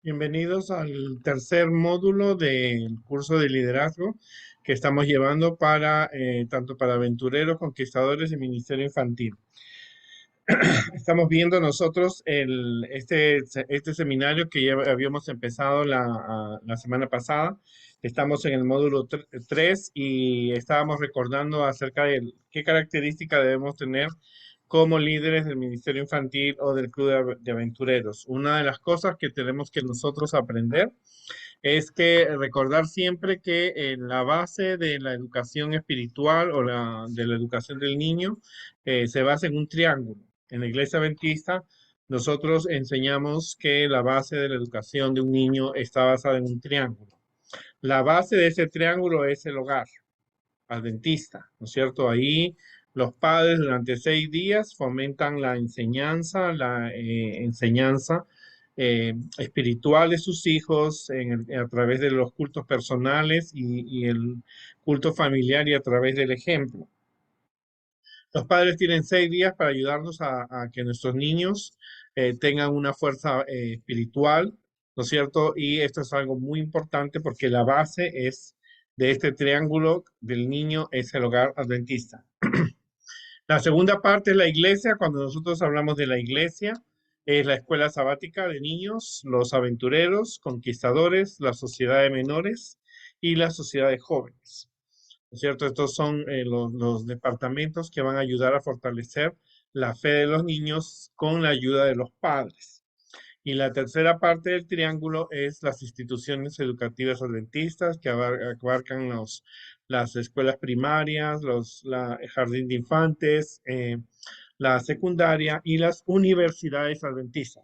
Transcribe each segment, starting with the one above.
Bienvenidos al tercer módulo del curso de liderazgo que estamos llevando para tanto para aventureros, conquistadores y ministerio infantil. Estamos viendo nosotros este seminario que ya habíamos empezado la semana pasada. Estamos en el módulo 3 y estábamos recordando acerca de qué características debemos tener como líderes del Ministerio Infantil o del Club de Aventureros. Una de las cosas que tenemos que nosotros aprender es que recordar siempre que la base de la educación espiritual o de la educación del niño se basa en un triángulo. En la iglesia adventista, nosotros enseñamos que la base de la educación de un niño está basada en un triángulo. La base de ese triángulo es el hogar adventista, ¿no es cierto? Ahí los padres durante 6 días fomentan la enseñanza espiritual de sus hijos a través de los cultos personales y el culto familiar y a través del ejemplo. Los padres tienen 6 días para ayudarnos a que nuestros niños tengan una fuerza espiritual, ¿no es cierto? Y esto es algo muy importante porque la base de este triángulo del niño es el hogar adventista. La segunda parte es la iglesia. Cuando nosotros hablamos de la iglesia, es la escuela sabática de niños, los aventureros, conquistadores, la sociedad de menores y la sociedad de jóvenes. ¿No es cierto? Estos son los departamentos que van a ayudar a fortalecer la fe de los niños con la ayuda de los padres. Y la tercera parte del triángulo es las instituciones educativas adventistas que abarcan las escuelas primarias, el jardín de infantes, la secundaria y las universidades adventistas.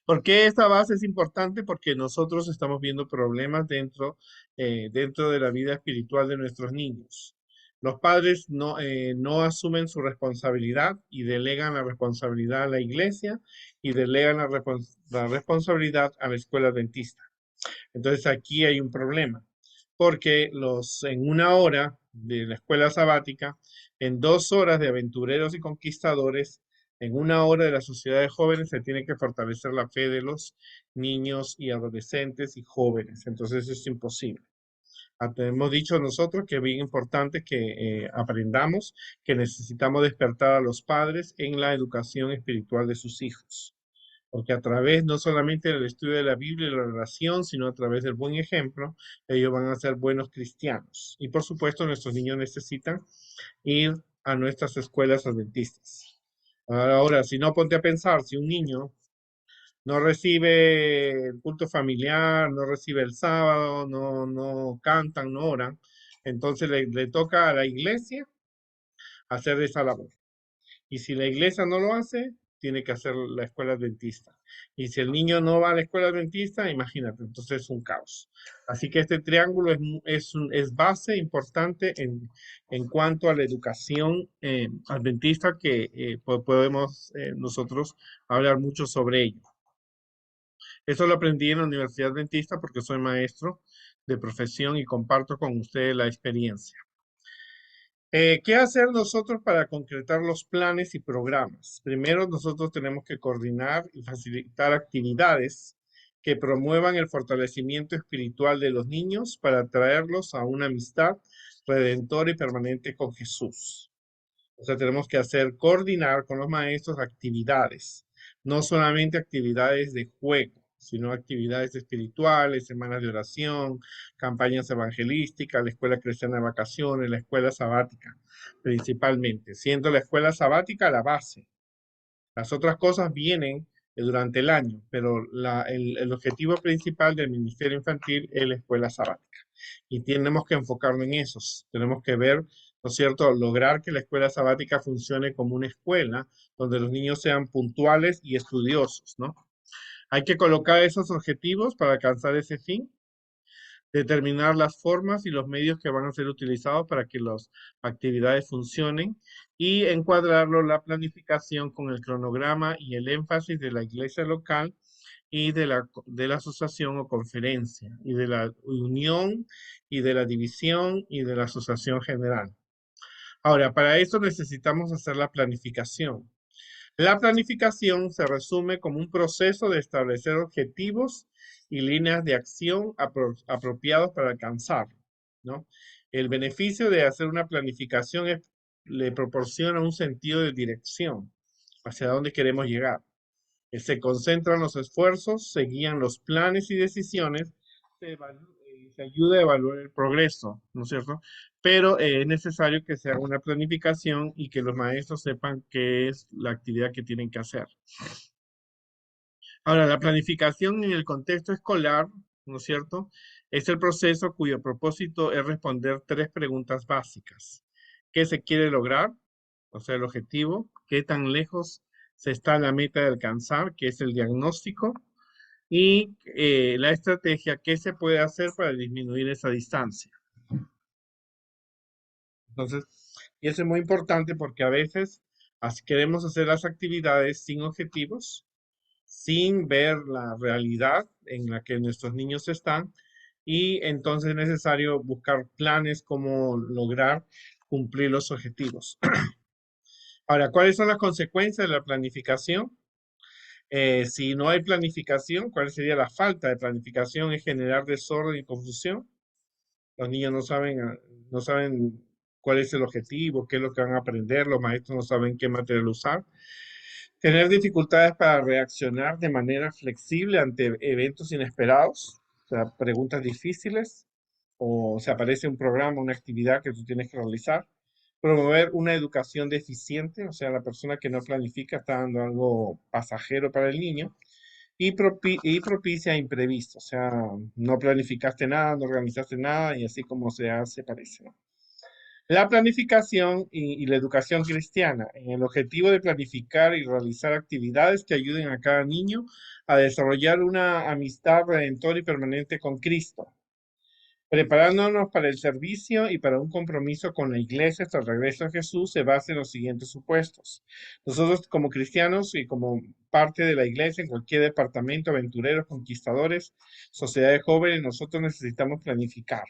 ¿Por qué esta base es importante? Porque nosotros estamos viendo problemas dentro de la vida espiritual de nuestros niños. Los padres no asumen su responsabilidad y delegan la responsabilidad a la iglesia y delegan la responsabilidad a la escuela adventista. Entonces aquí hay un problema, porque en una hora de la escuela sabática, en 2 horas de aventureros y conquistadores, en una hora de la sociedad de jóvenes se tiene que fortalecer la fe de los niños y adolescentes y jóvenes. Entonces es imposible. Hemos dicho nosotros que es bien importante que aprendamos que necesitamos despertar a los padres en la educación espiritual de sus hijos, porque a través no solamente del estudio de la Biblia y la oración, sino a través del buen ejemplo, ellos van a ser buenos cristianos. Y por supuesto, nuestros niños necesitan ir a nuestras escuelas adventistas. Ahora, si no, ponte a pensar, si un niño no recibe el culto familiar, no recibe el sábado, no cantan, no oran, entonces le toca a la iglesia hacer esa labor. Y si la iglesia no lo hace, tiene que hacer la escuela adventista. Y si el niño no va a la escuela adventista, imagínate, entonces es un caos. Así que este triángulo es base importante en cuanto a la educación adventista que podemos nosotros hablar mucho sobre ello. Eso lo aprendí en la Universidad Adventista porque soy maestro de profesión y comparto con ustedes la experiencia. ¿Qué hacer nosotros para concretar los planes y programas? Primero, nosotros tenemos que coordinar y facilitar actividades que promuevan el fortalecimiento espiritual de los niños para atraerlos a una amistad redentora y permanente con Jesús. O sea, tenemos que coordinar con los maestros actividades, no solamente actividades de juego, sino actividades espirituales, semanas de oración, campañas evangelísticas, la escuela cristiana de vacaciones, la escuela sabática, principalmente, siendo la escuela sabática la base. Las otras cosas vienen durante el año, pero el objetivo principal del Ministerio Infantil es la escuela sabática. Y tenemos que enfocarnos en esos. Tenemos que ver, ¿no es cierto?, lograr que la escuela sabática funcione como una escuela donde los niños sean puntuales y estudiosos, ¿no? Hay que colocar esos objetivos para alcanzar ese fin, determinar las formas y los medios que van a ser utilizados para que las actividades funcionen y encuadrarlo la planificación con el cronograma y el énfasis de la iglesia local y de la asociación o conferencia y de la unión y de la división y de la asociación general. Ahora, para eso necesitamos hacer la planificación. La planificación se resume como un proceso de establecer objetivos y líneas de acción apropiados para alcanzarlo, ¿no? El beneficio de hacer una planificación le proporciona un sentido de dirección hacia dónde queremos llegar. Se concentran los esfuerzos, se guían los planes y decisiones, se ayuda a evaluar el progreso, ¿no es cierto? Pero es necesario que se haga una planificación y que los maestros sepan qué es la actividad que tienen que hacer. Ahora, la planificación en el contexto escolar, ¿no es cierto? Es el proceso cuyo propósito es responder tres preguntas básicas. ¿Qué se quiere lograr? O sea, el objetivo. ¿Qué tan lejos se está la meta de alcanzar? Que es el diagnóstico. Y la estrategia, ¿qué se puede hacer para disminuir esa distancia? Entonces, y eso es muy importante porque a veces queremos hacer las actividades sin objetivos, sin ver la realidad en la que nuestros niños están, y entonces es necesario buscar planes como lograr cumplir los objetivos. Ahora, ¿cuáles son las consecuencias de la planificación? Si no hay planificación, ¿cuál sería la falta de planificación? Es generar desorden y confusión. Los niños no saben cuál es el objetivo, qué es lo que van a aprender, los maestros no saben qué material usar. Tener dificultades para reaccionar de manera flexible ante eventos inesperados, o sea, preguntas difíciles, o se aparece un programa, una actividad que tú tienes que realizar. Promover una educación deficiente, o sea, la persona que no planifica está dando algo pasajero para el niño y propicia imprevistos, o sea, no planificaste nada, no organizaste nada y así como se hace, parece, ¿no? La planificación y la educación cristiana, en el objetivo de planificar y realizar actividades que ayuden a cada niño a desarrollar una amistad redentora y permanente con Cristo, preparándonos para el servicio y para un compromiso con la iglesia hasta el regreso a Jesús, se basa en los siguientes supuestos. Nosotros como cristianos y como parte de la iglesia, en cualquier departamento, aventureros, conquistadores, sociedades jóvenes, nosotros necesitamos planificar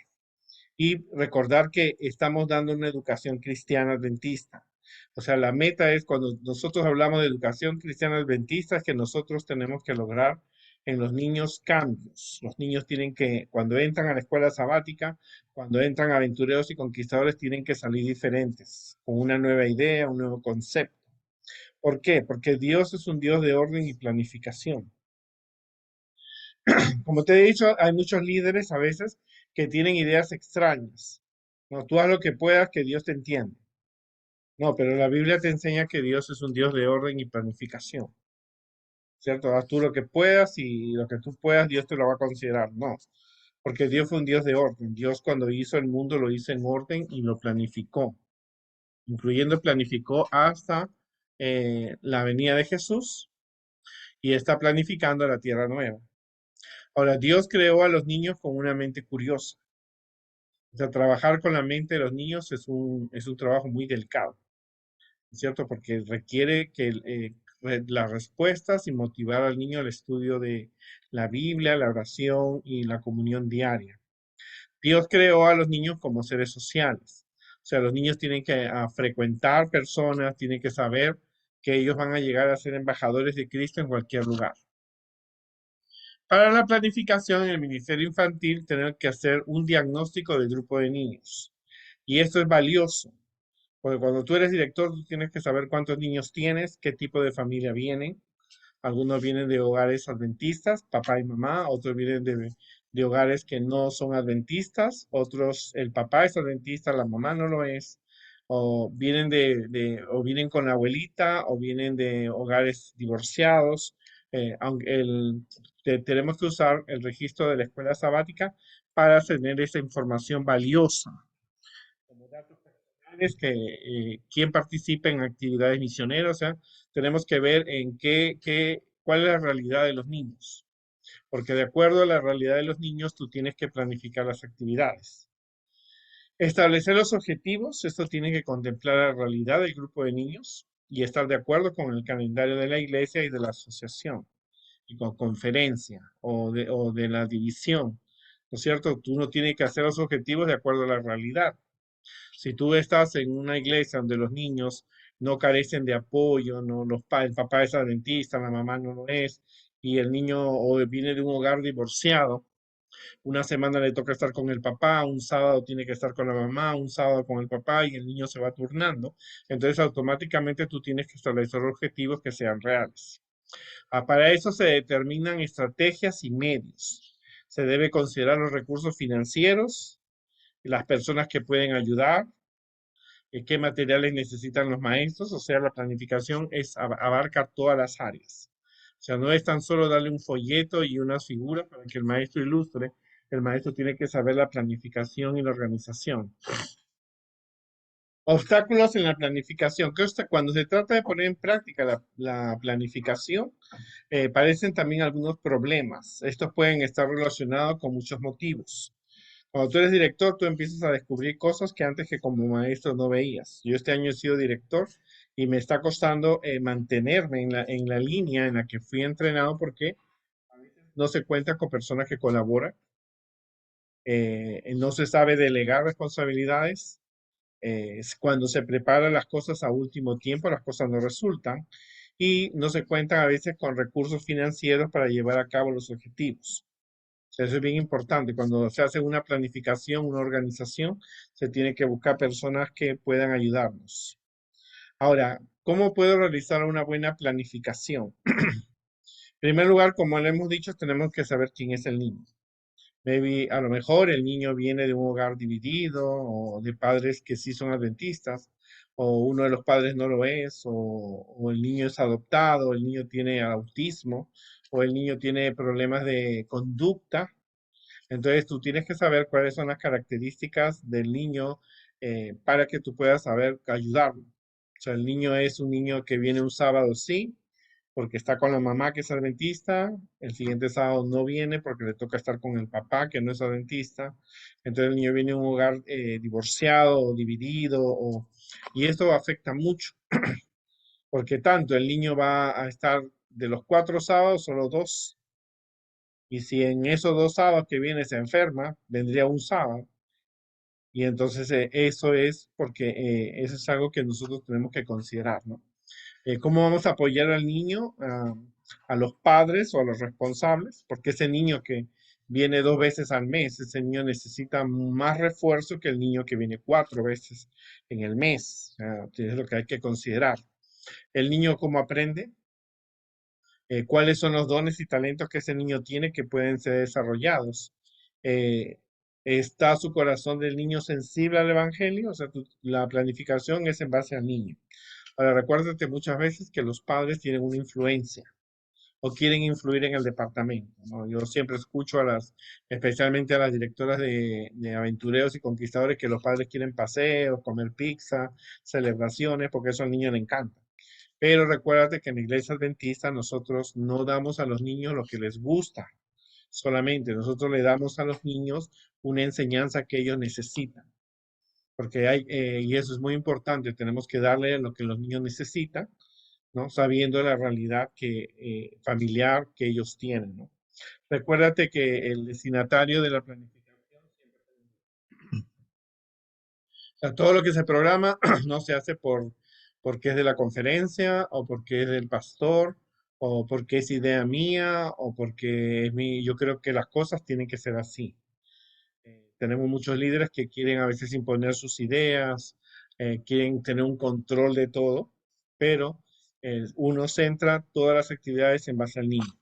y recordar que estamos dando una educación cristiana adventista. O sea, la meta es cuando nosotros hablamos de educación cristiana adventista, es que nosotros tenemos que lograr en los niños cambios. Los niños tienen que, cuando entran a la escuela sabática, cuando entran aventureros y conquistadores, tienen que salir diferentes, con una nueva idea, un nuevo concepto. ¿Por qué? Porque Dios es un Dios de orden y planificación. Como te he dicho, hay muchos líderes a veces que tienen ideas extrañas. No, tú haz lo que puedas, que Dios te entiende. No, pero la Biblia te enseña que Dios es un Dios de orden y planificación, ¿cierto? Haz tú lo que puedas y lo que tú puedas, Dios te lo va a considerar. No, porque Dios fue un Dios de orden. Dios cuando hizo el mundo lo hizo en orden y lo planificó, incluyendo planificó hasta la venida de Jesús y está planificando la tierra nueva. Ahora, Dios creó a los niños con una mente curiosa. O sea, trabajar con la mente de los niños es un trabajo muy delicado, ¿cierto? Porque requiere que las respuestas y motivar al niño al estudio de la Biblia, la oración y la comunión diaria. Dios creó a los niños como seres sociales. O sea, los niños tienen que frecuentar personas, tienen que saber que ellos van a llegar a ser embajadores de Cristo en cualquier lugar. Para la planificación en el Ministerio Infantil, tenemos que hacer un diagnóstico del grupo de niños. Y esto es valioso, porque cuando tú eres director, tú tienes que saber cuántos niños tienes, qué tipo de familia vienen. Algunos vienen de hogares adventistas, papá y mamá, otros vienen de hogares que no son adventistas, otros el papá es adventista, la mamá no lo es, o vienen o vienen con la abuelita, o vienen de hogares divorciados. Aunque tenemos que usar el registro de la escuela sabática para tener esa información valiosa como datos personales, quién participa en actividades misioneras, o sea, tenemos que ver en cuál es la realidad de los niños, porque de acuerdo a la realidad de los niños, tú tienes que planificar las actividades. Establecer los objetivos, esto tiene que contemplar la realidad del grupo de niños y estar de acuerdo con el calendario de la iglesia y de la asociación y con conferencia o de la división, ¿no es cierto? Tú no tienes que hacer los objetivos de acuerdo a la realidad. Si tú estás en una iglesia donde los niños no carecen de apoyo, no, el papá es adventista, la mamá no lo es, y el niño o viene de un hogar divorciado. Una semana le toca estar con el papá, un sábado tiene que estar con la mamá, un sábado con el papá y el niño se va turnando. Entonces automáticamente tú tienes que establecer objetivos que sean reales. Para eso se determinan estrategias y medios. Se debe considerar los recursos financieros, las personas que pueden ayudar, qué materiales necesitan los maestros, o sea, la planificación abarca todas las áreas. O sea, no es tan solo darle un folleto y unas figuras para que el maestro ilustre, el maestro tiene que saber la planificación y la organización. Obstáculos en la planificación. Cuando se trata de poner en práctica la planificación, parecen también algunos problemas. Estos pueden estar relacionados con muchos motivos. Cuando tú eres director, tú empiezas a descubrir cosas que antes que como maestro no veías. Yo este año he sido director y me está costando mantenerme en la línea en la que fui entrenado porque no se cuenta con personas que colaboran, no se sabe delegar responsabilidades. Cuando se preparan las cosas a último tiempo, las cosas no resultan y no se cuentan a veces con recursos financieros para llevar a cabo los objetivos. O sea, eso es bien importante. Cuando se hace una planificación, una organización, se tiene que buscar personas que puedan ayudarnos. Ahora, ¿cómo puedo realizar una buena planificación? En primer lugar, como le hemos dicho, tenemos que saber quién es el niño. Maybe, a lo mejor el niño viene de un hogar dividido o de padres que sí son adventistas, o uno de los padres no lo es, o el niño es adoptado, el niño tiene autismo, o el niño tiene problemas de conducta. Entonces tú tienes que saber cuáles son las características del niño para que tú puedas saber ayudarlo. O sea, el niño es un niño que viene un sábado, sí, porque está con la mamá que es adventista, el siguiente sábado no viene porque le toca estar con el papá que no es adventista. Entonces el niño viene de un hogar divorciado o dividido, y esto afecta mucho, porque tanto el niño va a estar de los 4 sábados, solo 2. Y si en esos 2 sábados que viene se enferma, vendría un sábado. Y entonces eso es porque eso es algo que nosotros tenemos que considerar, ¿no? ¿Cómo vamos a apoyar al niño, a los padres o a los responsables? Porque ese niño que viene 2 veces al mes, ese niño necesita más refuerzo que el niño que viene 4 veces en el mes. Es lo que hay que considerar. El niño, ¿cómo aprende? ¿Cuáles son los dones y talentos que ese niño tiene que pueden ser desarrollados? Eh, ¿Está su corazón del niño sensible al evangelio? O sea, la planificación es en base al niño. Ahora, recuérdate muchas veces que los padres tienen una influencia o quieren influir en el departamento, ¿no? Yo siempre escucho especialmente a las directoras de aventureros y conquistadores, que los padres quieren paseos, comer pizza, celebraciones, porque eso al niño le encanta. Pero recuérdate que en la iglesia adventista nosotros no damos a los niños lo que les gusta solamente, nosotros le damos a los niños una enseñanza que ellos necesitan, porque y eso es muy importante, tenemos que darle lo que los niños necesitan, ¿no? Sabiendo la realidad familiar que ellos tienen, ¿no? Recuérdate que el destinatario de la planificación o sea, todo lo que se programa no se hace porque es de la conferencia o porque es del pastor o porque es idea mía o porque es mi. Yo creo que las cosas tienen que ser así. Tenemos muchos líderes que quieren a veces imponer sus ideas, quieren tener un control de todo, pero uno centra todas las actividades en base al niño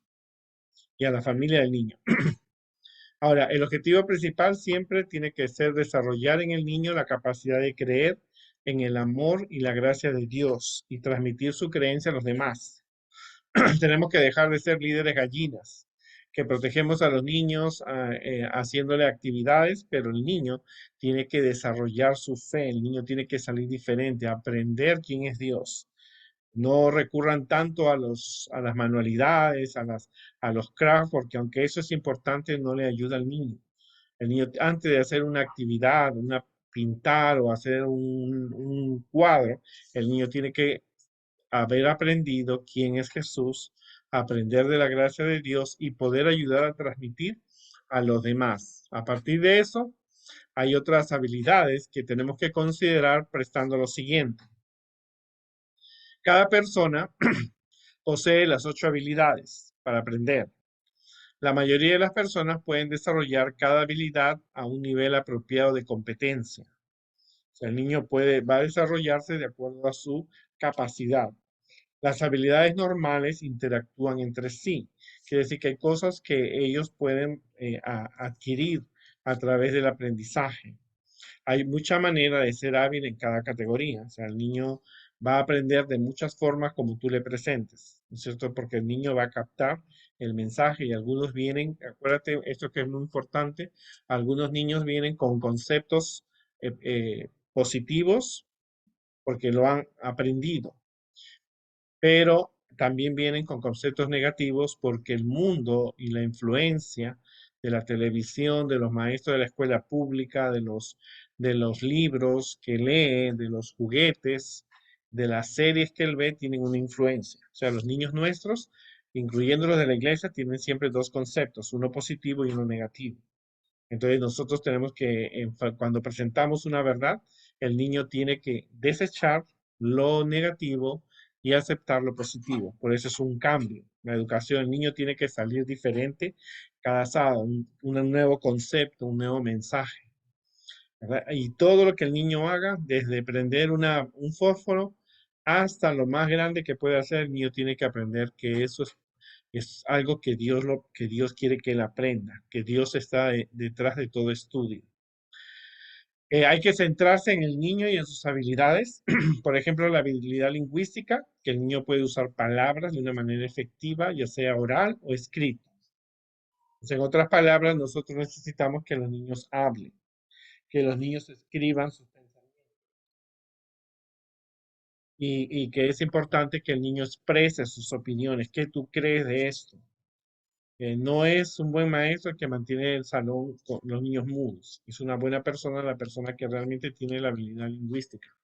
y a la familia del niño. Ahora, el objetivo principal siempre tiene que ser desarrollar en el niño la capacidad de creer en el amor y la gracia de Dios y transmitir su creencia a los demás. Tenemos que dejar de ser líderes gallinas, que protegemos a los niños haciéndole actividades, pero el niño tiene que desarrollar su fe, el niño tiene que salir diferente, aprender quién es Dios. No recurran tanto a las manualidades, a los crafts, porque aunque eso es importante, no le ayuda al niño. El niño, antes de hacer una actividad, pintar o hacer un cuadro, el niño tiene que haber aprendido quién es Jesús, aprender de la gracia de Dios y poder ayudar a transmitir a los demás. A partir de eso, hay otras habilidades que tenemos que considerar prestando lo siguiente. Cada persona posee las 8 habilidades para aprender. La mayoría de las personas pueden desarrollar cada habilidad a un nivel apropiado de competencia. O sea, el niño va a desarrollarse de acuerdo a su capacidad. Las habilidades normales interactúan entre sí. Quiere decir que hay cosas que ellos pueden adquirir a través del aprendizaje. Hay mucha manera de ser hábil en cada categoría. O sea, el niño va a aprender de muchas formas como tú le presentes, ¿no es cierto? Porque el niño va a captar el mensaje y algunos vienen, acuérdate, esto que es muy importante, algunos niños vienen con conceptos positivos porque lo han aprendido, pero también vienen con conceptos negativos porque el mundo y la influencia de la televisión, de los maestros de la escuela pública, de los libros que lee, de los juguetes, de las series que él ve, tienen una influencia. O sea, los niños nuestros, incluyendo los de la iglesia, tienen siempre dos conceptos, uno positivo y uno negativo. Entonces nosotros tenemos que, cuando presentamos una verdad, el niño tiene que desechar lo negativo y aceptar lo positivo. Por eso es un cambio. La educación, el niño tiene que salir diferente cada sábado, un nuevo concepto, un nuevo mensaje, ¿verdad? Y todo lo que el niño haga, desde prender un fósforo hasta lo más grande que puede hacer, el niño tiene que aprender que eso es algo que Dios quiere que él aprenda, que Dios está detrás de todo estudio. Hay que centrarse en el niño y en sus habilidades. Por ejemplo, la habilidad lingüística, que el niño puede usar palabras de una manera efectiva, ya sea oral o escrita. Pues, en otras palabras, nosotros necesitamos que los niños hablen, que los niños escriban sus pensamientos y que es importante que el niño exprese sus opiniones. ¿Qué tú crees de esto? No es un buen maestro el que mantiene el salón con los niños mudos. Es una buena persona la persona que realmente tiene la habilidad lingüística.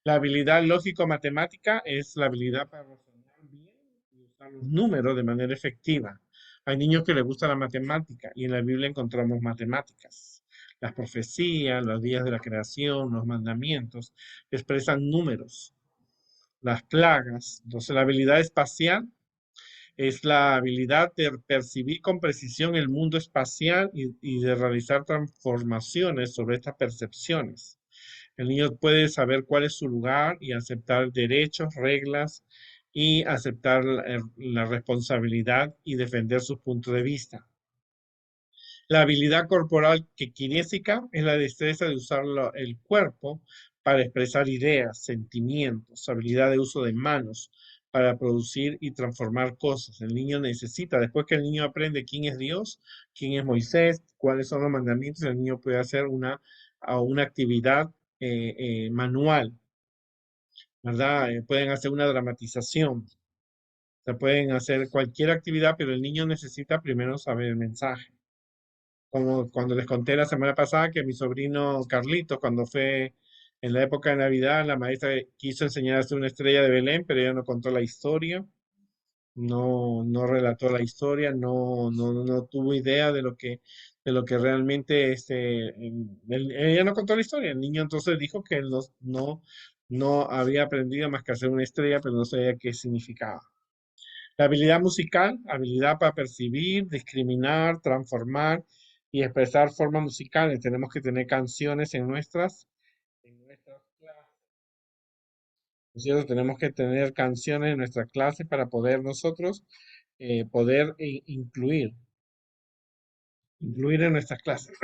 La habilidad lógico-matemática es la habilidad para razonar bien y usar los números de manera efectiva. Hay niños que les gusta la matemática y en la Biblia encontramos matemáticas. Las profecías, los días de la creación, los mandamientos expresan números, las plagas. Entonces, la habilidad espacial es la habilidad de percibir con precisión el mundo espacial y de realizar transformaciones sobre estas percepciones. El niño puede saber cuál es su lugar y aceptar derechos, reglas y aceptar la responsabilidad y defender sus puntos de vista. La habilidad corporal que kinésica es la destreza de usar el cuerpo para expresar ideas, sentimientos, habilidad de uso de manos para producir y transformar cosas. El niño necesita, después que el niño aprende quién es Dios, quién es Moisés, cuáles son los mandamientos, el niño puede hacer una actividad manual, ¿verdad? Pueden hacer una dramatización, o sea, pueden hacer cualquier actividad, pero el niño necesita primero saber el mensaje. Como cuando les conté la semana pasada que mi sobrino Carlitos, cuando fue en la época de Navidad, la maestra quiso enseñar a hacer una estrella de Belén, pero ella no contó la historia, no relató la historia, no tuvo idea de lo que realmente ella no contó la historia. El niño entonces dijo que él no había aprendido más que hacer una estrella, pero no sabía qué significaba. La habilidad musical, habilidad para percibir, discriminar, transformar y expresar formas musicales. Tenemos que tener canciones en nuestras clases, ¿no es cierto? Tenemos que tener canciones en nuestra clase para poder nosotros poder incluir en nuestras clases.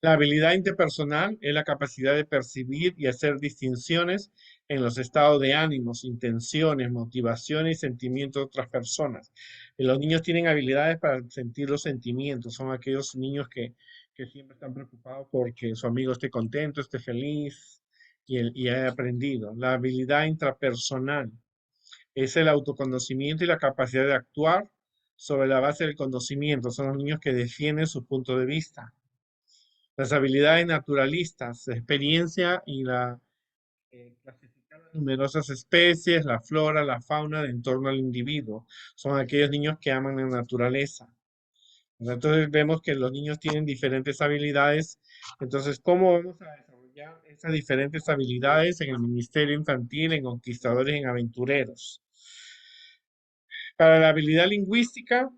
La habilidad interpersonal es la capacidad de percibir y hacer distinciones en los estados de ánimos, intenciones, motivaciones y sentimientos de otras personas. Los niños tienen habilidades para sentir los sentimientos. Son aquellos niños que siempre están preocupados porque su amigo esté contento, esté feliz y haya aprendido. La habilidad intrapersonal es el autoconocimiento y la capacidad de actuar sobre la base del conocimiento. Son los niños que defienden su punto de vista. Las habilidades naturalistas, la experiencia y clasificar las numerosas especies, la flora, la fauna de en torno al individuo. Son aquellos niños que aman la naturaleza. Entonces vemos que los niños tienen diferentes habilidades. Entonces, ¿cómo vamos a desarrollar esas diferentes habilidades en el ministerio infantil, en conquistadores, en aventureros. Para la habilidad lingüística,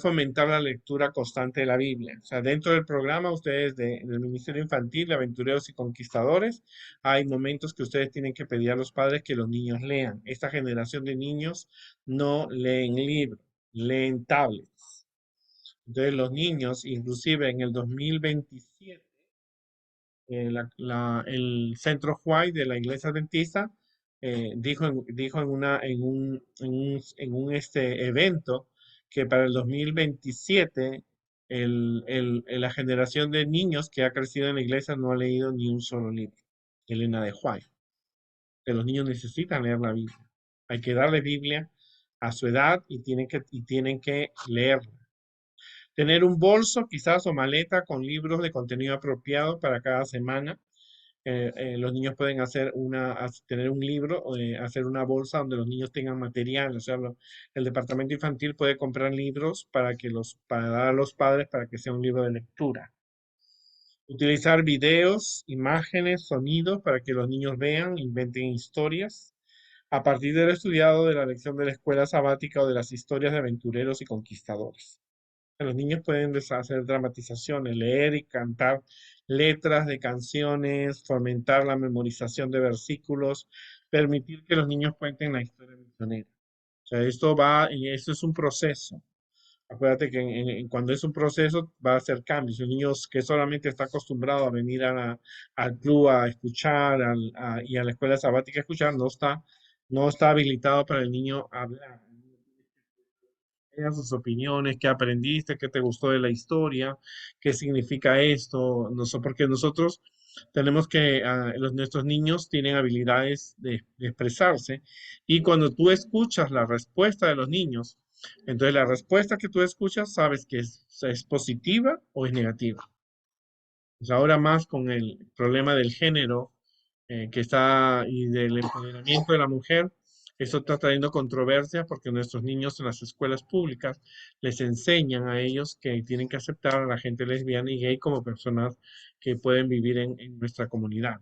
fomentar la lectura constante de la Biblia. O sea, dentro del programa, ustedes del Ministerio Infantil, de Aventureros y Conquistadores, hay momentos que ustedes tienen que pedir a los padres que los niños lean. Esta generación de niños no leen libros, leen tablets. Entonces, los niños, inclusive en el 2027, el Centro White de la Iglesia Adventista dijo en un evento que para el 2027 la generación de niños que ha crecido en la iglesia no ha leído ni un solo libro. Elena de White, que los niños necesitan leer la Biblia. Hay que darle Biblia a su edad y tienen que leerla. Tener un bolso quizás o maleta con libros de contenido apropiado para cada semana. Los niños pueden tener un libro, hacer una bolsa donde los niños tengan material. O sea, el departamento infantil puede comprar libros para dar a los padres para que sea un libro de lectura. Utilizar videos, imágenes, sonidos para que los niños vean, inventen historias. A partir de lo estudiado de la lección de la escuela sabática o de las historias de aventureros y conquistadores. Los niños pueden hacer dramatizaciones, leer y cantar letras de canciones, fomentar la memorización de versículos, permitir que los niños cuenten la historia misionera. O sea, esto es un proceso. Acuérdate que cuando es un proceso va a hacer cambios. Un niño que solamente está acostumbrado a venir al club a escuchar y a la escuela sabática a escuchar, no está habilitado para el niño hablar sus opiniones, qué aprendiste, qué te gustó de la historia, qué significa esto, no sé, porque nosotros tenemos que, nuestros niños tienen habilidades de expresarse y cuando tú escuchas la respuesta de los niños, entonces la respuesta que tú escuchas sabes que es positiva o es negativa. Pues ahora más con el problema del género y del empoderamiento de la mujer, eso está trayendo controversia porque nuestros niños en las escuelas públicas les enseñan a ellos que tienen que aceptar a la gente lesbiana y gay como personas que pueden vivir en nuestra comunidad.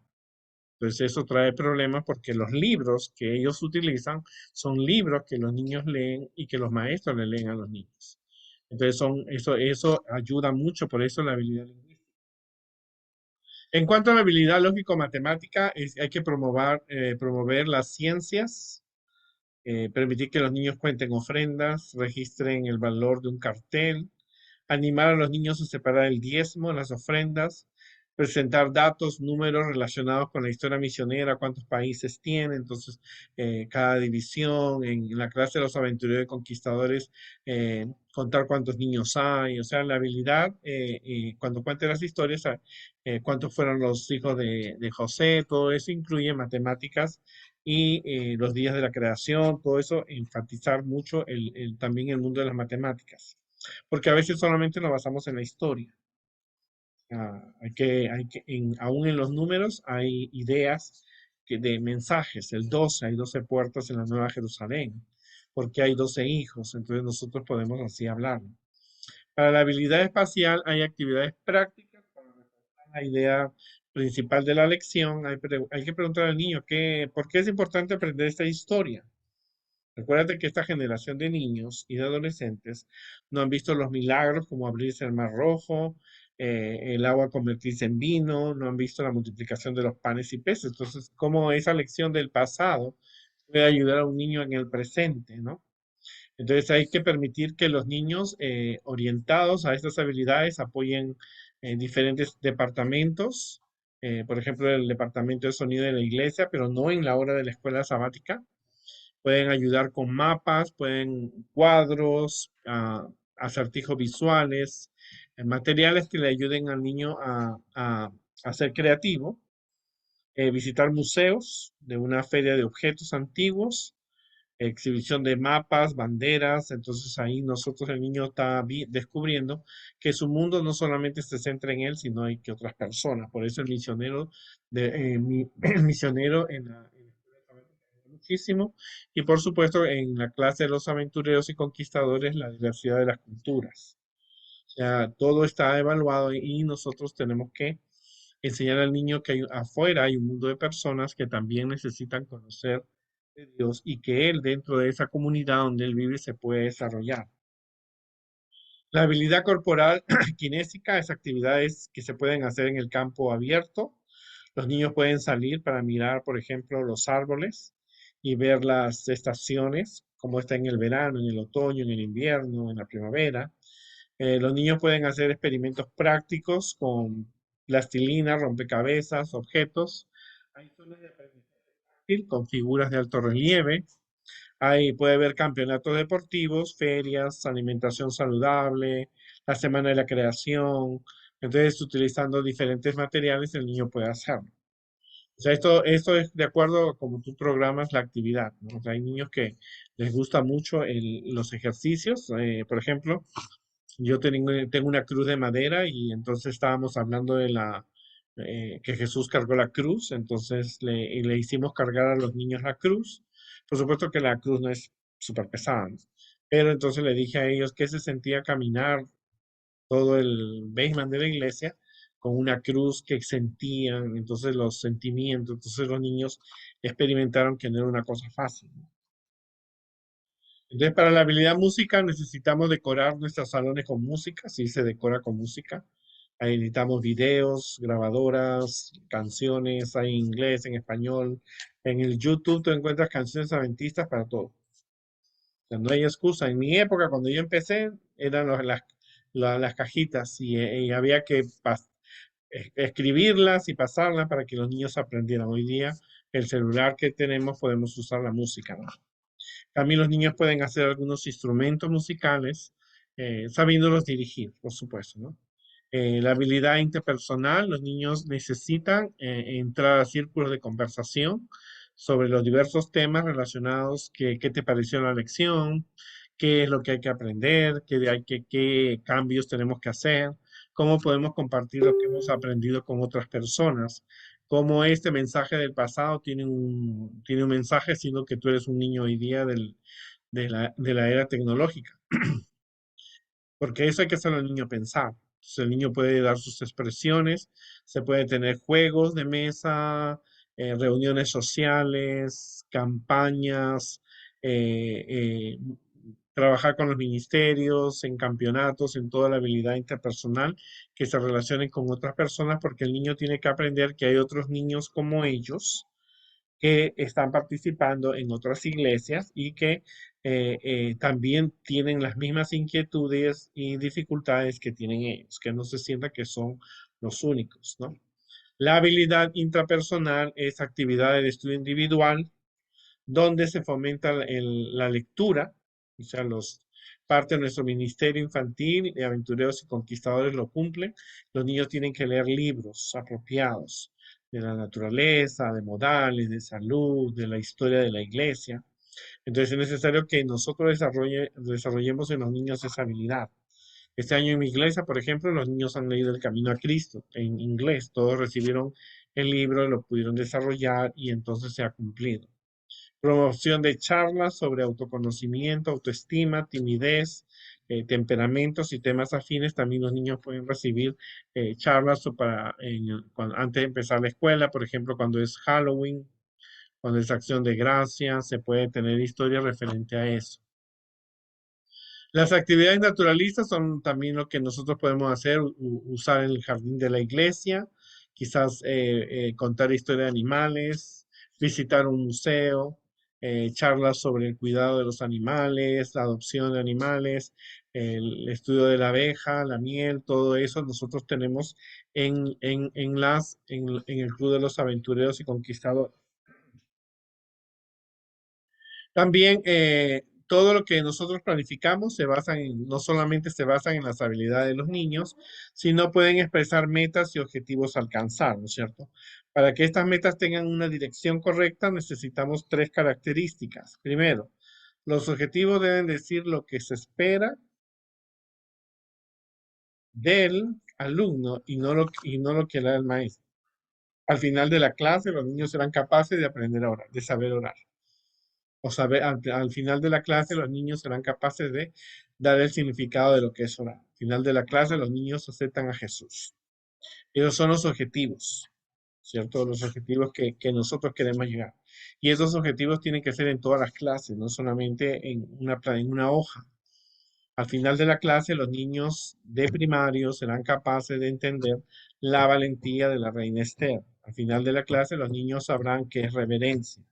Entonces eso trae problemas porque los libros que ellos utilizan son libros que los niños leen y que los maestros le leen a los niños. Entonces eso ayuda mucho, por eso la habilidad lingüística. En cuanto a la habilidad lógico-matemática, hay que promover las ciencias, permitir que los niños cuenten ofrendas, registren el valor de un cartel, animar a los niños a separar el diezmo, las ofrendas, presentar datos, números relacionados con la historia misionera, cuántos países tiene, entonces cada división, en la clase de los aventureros y conquistadores, contar cuántos niños hay, o sea, la habilidad, cuando cuente las historias, cuántos fueron los hijos de José, todo eso incluye matemáticas y los días de la creación, todo eso, enfatizar mucho también el mundo de las matemáticas porque a veces solamente nos basamos en la historia. Aún en los números hay ideas de mensajes. Hay 12 puertas en la Nueva Jerusalén, porque hay 12 hijos, entonces nosotros podemos así hablar. Para la habilidad espacial hay actividades prácticas para reforzar la idea principal de la lección. Hay que preguntar al niño por qué es importante aprender esta historia. Recuérdate que esta generación de niños y de adolescentes no han visto los milagros como abrirse el mar rojo, el agua convertirse en vino, no han visto la multiplicación de los panes y peces. Entonces, ¿cómo esa lección del pasado puede ayudar a un niño en el presente, ¿no? Entonces, hay que permitir que los niños orientados a estas habilidades apoyen diferentes departamentos, por ejemplo, el departamento de sonido de la iglesia, pero no en la hora de la escuela sabática pueden ayudar con mapas, pueden cuadros, acertijos visuales, materiales que le ayuden al niño a ser creativo, visitar museos de una feria de objetos antiguos, exhibición de mapas, banderas, entonces ahí el niño está descubriendo que su mundo no solamente se centra en él, sino en que otras personas. Por eso el misionero, el misionero en la escuela sabática ayuda muchísimo y por supuesto en la clase de los aventureros y conquistadores la diversidad de las culturas. O sea, todo está evaluado y nosotros tenemos que enseñar al niño que afuera hay un mundo de personas que también necesitan conocer de Dios y que él dentro de esa comunidad donde él vive se puede desarrollar. La habilidad corporal kinésica es actividades que se pueden hacer en el campo abierto. Los niños pueden salir para mirar, por ejemplo, los árboles y ver las estaciones, como está en el verano, en el otoño, en el invierno, en la primavera. Los niños pueden hacer experimentos prácticos con plastilina, rompecabezas, objetos. Hay zonas de aprendizaje táctil con figuras de alto relieve. Ahí puede haber campeonatos deportivos, ferias, alimentación saludable, la semana de la creación. Entonces, utilizando diferentes materiales, el niño puede hacerlo. O sea, esto es de acuerdo a cómo tú programas la actividad, ¿no? O sea, hay niños que les gusta mucho los ejercicios. Por ejemplo, yo tengo una cruz de madera y entonces estábamos hablando de que Jesús cargó la cruz, entonces le hicimos cargar a los niños la cruz. Por supuesto que la cruz no es súper pesada, ¿no? Pero entonces le dije a ellos que se sentía caminar todo el basement de la iglesia con una cruz que sentían, entonces los sentimientos, entonces los niños experimentaron que no era una cosa fácil, ¿no? Entonces, para la habilidad música necesitamos decorar nuestros salones con música, sí se decora con música. Ahí editamos videos, grabadoras, canciones, hay en inglés, en español. En el YouTube tú encuentras canciones adventistas para todo. O sea, no hay excusa. En mi época, cuando yo empecé, eran las cajitas y había que escribirlas y pasarlas para que los niños aprendieran. Hoy día, el celular que tenemos podemos usar la música, ¿no? También los niños pueden hacer algunos instrumentos musicales, sabiéndolos dirigir, por supuesto, ¿no? La habilidad interpersonal, los niños necesitan entrar a círculos de conversación sobre los diversos temas relacionados, qué te pareció la lección, qué es lo que hay que aprender, qué cambios tenemos que hacer, cómo podemos compartir lo que hemos aprendido con otras personas, cómo este mensaje del pasado tiene un mensaje, sino que tú eres un niño hoy día de la era tecnológica, porque eso hay que hacerlo al niño pensar. Entonces, el niño puede dar sus expresiones, se puede tener juegos de mesa, reuniones sociales, campañas, eh, eh, trabajar con los ministerios, en campeonatos, en toda la habilidad interpersonal, que se relacionen con otras personas, porque el niño tiene que aprender que hay otros niños como ellos que están participando en otras iglesias y que también tienen las mismas inquietudes y dificultades que tienen ellos, que no se sienta que son los únicos, ¿no? La habilidad intrapersonal es actividad de estudio individual, donde se fomenta la lectura, o sea, parte de nuestro ministerio infantil, de aventureros y conquistadores lo cumplen. Los niños tienen que leer libros apropiados de la naturaleza, de modales, de salud, de la historia de la iglesia. Entonces es necesario que nosotros desarrollemos en los niños esa habilidad. Este año en mi iglesia, por ejemplo, los niños han leído El Camino a Cristo en inglés. Todos recibieron el libro, lo pudieron desarrollar y entonces se ha cumplido. Promoción de charlas sobre autoconocimiento, autoestima, timidez, temperamentos y temas afines. También los niños pueden recibir charlas antes de empezar la escuela, por ejemplo, cuando es Halloween, cuando es Acción de Gracias, se puede tener historia referente a eso. Las actividades naturalistas son también lo que nosotros podemos hacer, usar en el jardín de la iglesia, quizás contar historia de animales, visitar un museo, charlas sobre el cuidado de los animales, la adopción de animales, el estudio de la abeja, la miel, todo eso nosotros tenemos en el Club de los Aventureros y Conquistadores. También todo lo que nosotros planificamos no solamente se basan en las habilidades de los niños, sino pueden expresar metas y objetivos a alcanzar, ¿no es cierto? Para que estas metas tengan una dirección correcta, necesitamos tres características. Primero, los objetivos deben decir lo que se espera del alumno y no lo que le da el maestro. Al final de la clase, los niños serán capaces de aprender a orar, de saber orar. O saber, al final de la clase los niños serán capaces de dar el significado de lo que es orar. Al final de la clase los niños aceptan a Jesús. Esos son los objetivos, ¿cierto? Los objetivos que nosotros queremos llegar. Y esos objetivos tienen que ser en todas las clases, no solamente en una hoja. Al final de la clase, los niños de primario serán capaces de entender la valentía de la reina Esther. Al final de la clase, los niños sabrán qué es reverencia,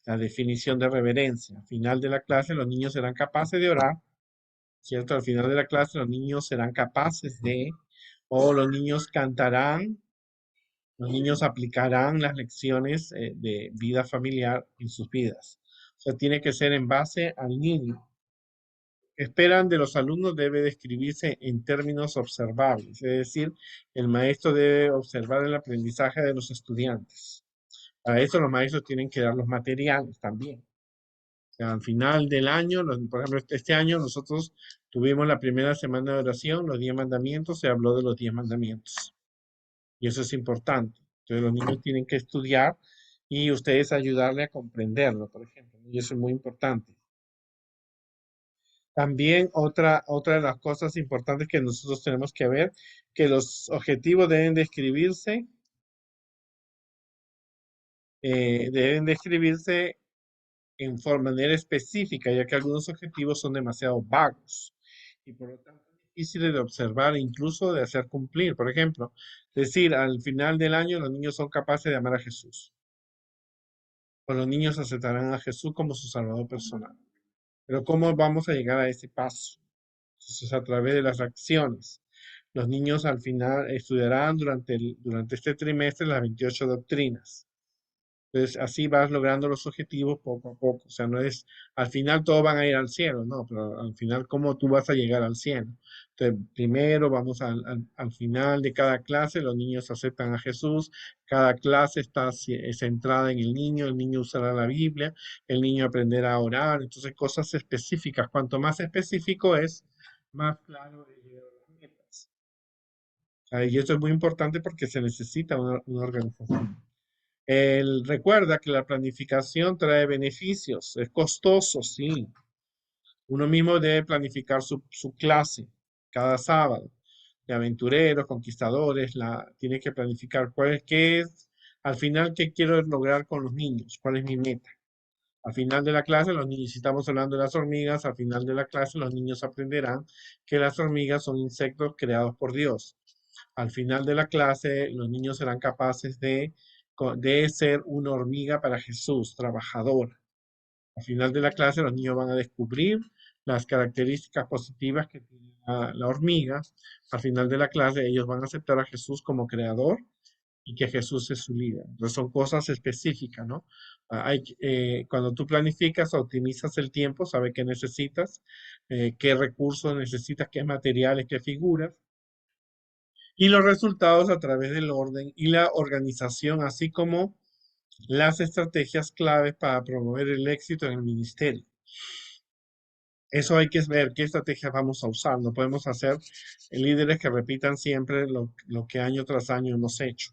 la definición de reverencia. Al final de la clase, los niños serán capaces de orar, ¿cierto? Al final de la clase, los niños serán capaces de, o los niños cantarán, los niños aplicarán las lecciones de vida familiar en sus vidas. O sea, tiene que ser en base al niño. Esperan de los alumnos debe describirse en términos observables, es decir, el maestro debe observar el aprendizaje de los estudiantes. Para eso los maestros tienen que dar los materiales también. O sea, al final del año, por ejemplo, este año nosotros tuvimos la primera semana de oración, los 10 mandamientos, se habló de los 10 mandamientos. Y eso es importante. Entonces los niños tienen que estudiar y ustedes ayudarle a comprenderlo, por ejemplo. Y eso es muy importante. También otra de las cosas importantes que nosotros tenemos que ver, que los objetivos deben describirse en manera específica, ya que algunos objetivos son demasiado vagos y por lo tanto difíciles de observar e incluso de hacer cumplir. Por ejemplo, decir al final del año los niños son capaces de amar a Jesús o los niños aceptarán a Jesús como su Salvador personal. Pero ¿cómo vamos a llegar a ese paso? Entonces, a través de las acciones. Los niños al final estudiarán durante este trimestre las 28 doctrinas. Entonces, así vas logrando los objetivos poco a poco. O sea, no es, al final todos van a ir al cielo, no, pero al final, ¿cómo tú vas a llegar al cielo? Entonces, primero vamos al final de cada clase, los niños aceptan a Jesús, cada clase está centrada en el niño usará la Biblia, el niño aprenderá a orar, entonces cosas específicas. Cuanto más específico es, más claro es llegar a las metas. Y esto es muy importante porque se necesita una organización. Recuerda que la planificación trae beneficios, es costoso, sí. Uno mismo debe planificar su clase cada sábado. De aventureros, conquistadores, tiene que planificar qué es, al final, qué quiero lograr con los niños, cuál es mi meta. Al final de la clase, los niños, si estamos hablando de las hormigas, al final de la clase los niños aprenderán que las hormigas son insectos creados por Dios. Al final de la clase, los niños serán capaces de ser una hormiga para Jesús, trabajadora. Al final de la clase, los niños van a descubrir las características positivas que tiene la hormiga. Al final de la clase, ellos van a aceptar a Jesús como creador y que Jesús es su líder. Entonces son cosas específicas, ¿no? Cuando tú planificas, optimizas el tiempo, sabes qué necesitas, qué recursos necesitas, qué materiales, qué figuras, y los resultados a través del orden y la organización, así como las estrategias claves para promover el éxito en el ministerio. Eso hay que ver qué estrategias vamos a usar. No podemos hacer líderes que repitan siempre lo que año tras año hemos hecho.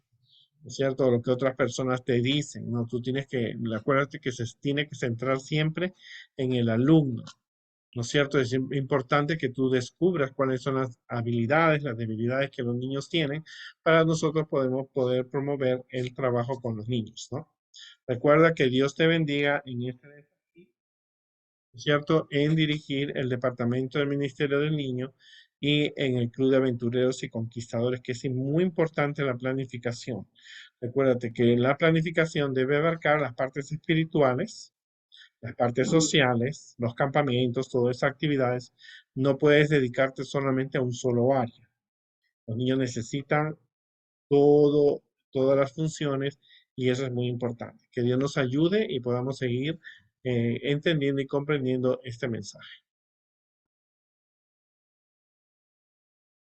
¿No es cierto? Lo que otras personas te dicen, ¿no? Tú tienes que, acuérdate que se tiene que centrar siempre en el alumno, ¿no es cierto? Es importante que tú descubras cuáles son las habilidades, las debilidades que los niños tienen para nosotros podemos poder promover el trabajo con los niños, ¿no? Recuerda que Dios te bendiga en este desafío, ¿no es cierto? En dirigir el Departamento del Ministerio del Niño y en el Club de Aventureros y Conquistadores, que es muy importante la planificación. Recuérdate que la planificación debe abarcar las partes espirituales, las partes sociales, los campamentos, todas esas actividades. No puedes dedicarte solamente a un solo área. Los niños necesitan todo, todas las funciones y eso es muy importante. Que Dios nos ayude y podamos seguir entendiendo y comprendiendo este mensaje.